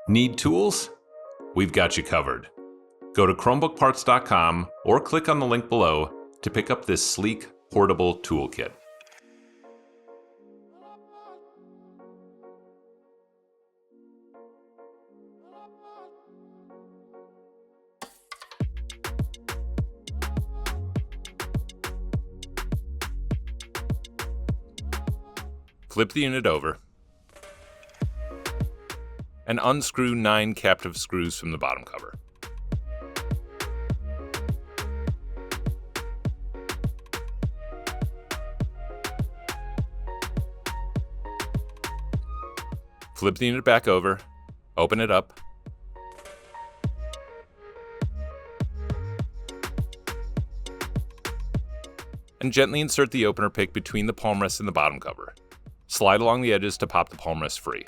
Need tools? We've got you covered. Go to ChromebookParts.com or click on the link below to pick up this sleek, portable toolkit. Flip the unit over and unscrew 9 captive screws from the bottom cover. Flip the unit back over, open it up, and gently insert the opener pick between the palmrest and the bottom cover. Slide along the edges to pop the palmrest free.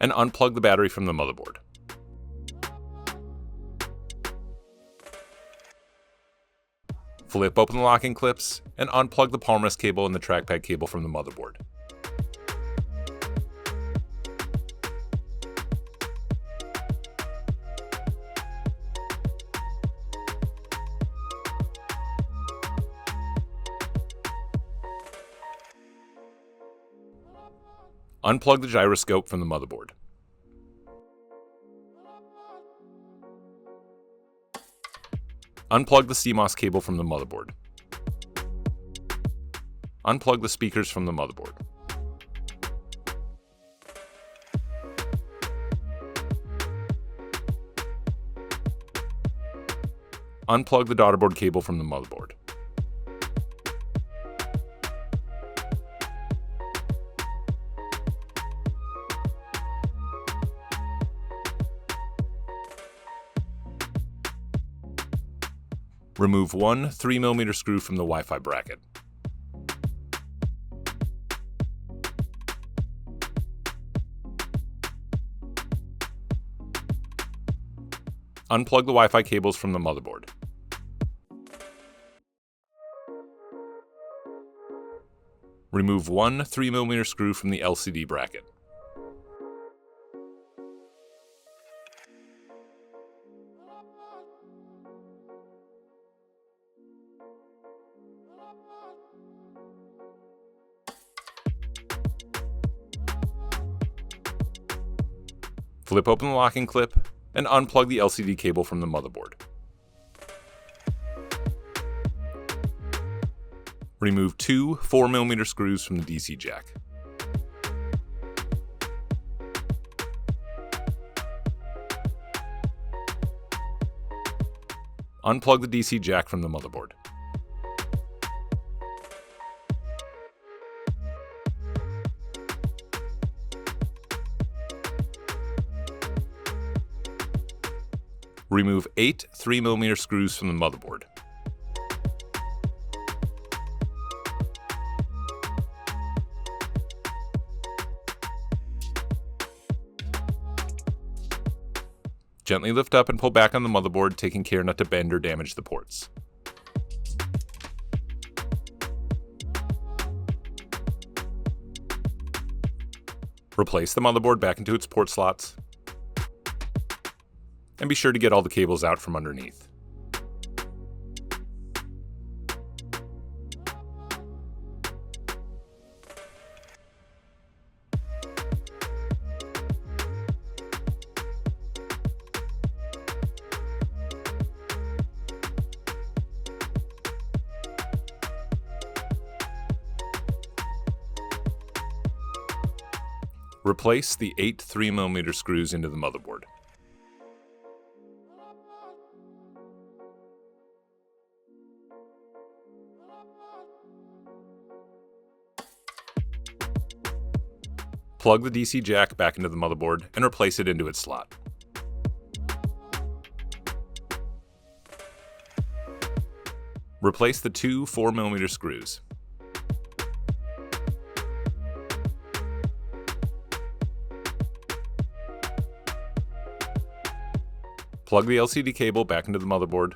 And unplug the battery from the motherboard. Flip open the locking clips and unplug the palmrest cable and the trackpad cable from the motherboard. Unplug the gyroscope from the motherboard. Unplug the CMOS cable from the motherboard. Unplug the speakers from the motherboard. Unplug the daughterboard cable from the motherboard. Remove one 3mm screw from the Wi-Fi bracket. Unplug the Wi-Fi cables from the motherboard. Remove one 3mm screw from the LCD bracket. Flip open the locking clip and unplug the LCD cable from the motherboard. Remove two 4mm screws from the DC jack. Unplug the DC jack from the motherboard. Remove 8 3mm screws from the motherboard. Gently lift up and pull back on the motherboard, taking care not to bend or damage the ports. Replace the motherboard back into its port slots. And be sure to get all the cables out from underneath. Replace the 8 3mm screws into the motherboard. Plug the DC jack back into the motherboard and replace it into its slot. Replace the two 4mm screws. Plug the LCD cable back into the motherboard.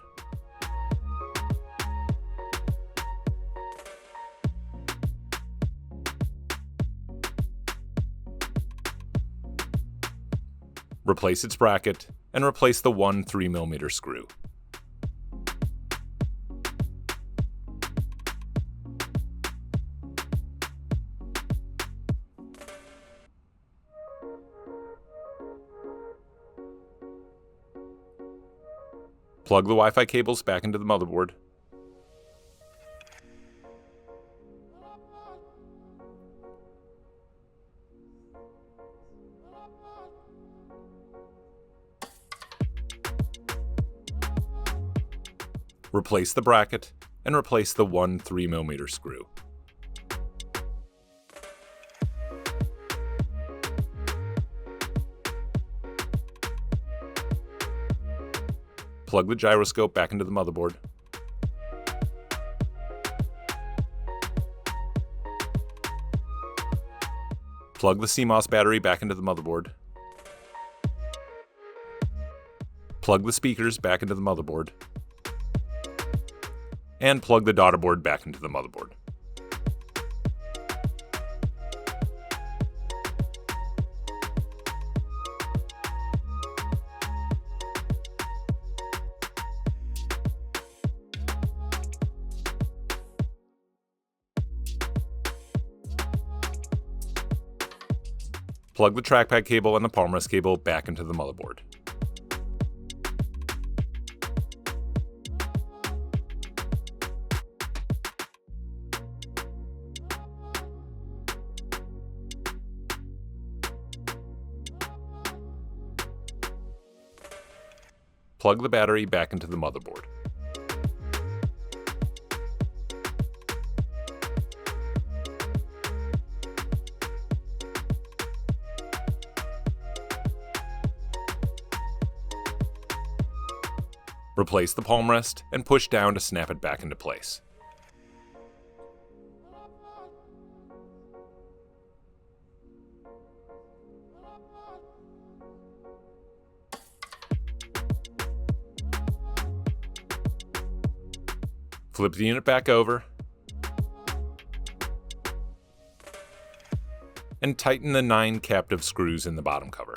Replace its bracket, and replace the one 3mm screw. Plug the Wi-Fi cables back into the motherboard. Replace the bracket, and replace the one 3mm screw. Plug the gyroscope back into the motherboard. Plug the CMOS battery back into the motherboard. Plug the speakers back into the motherboard. And plug the daughter board back into the motherboard. Plug the trackpad cable and the Palmrest cable back into the motherboard. Plug the battery back into the motherboard. Replace the Palmrest and push down to snap it back into place. Flip the unit back over and tighten the 9 captive screws in the bottom cover.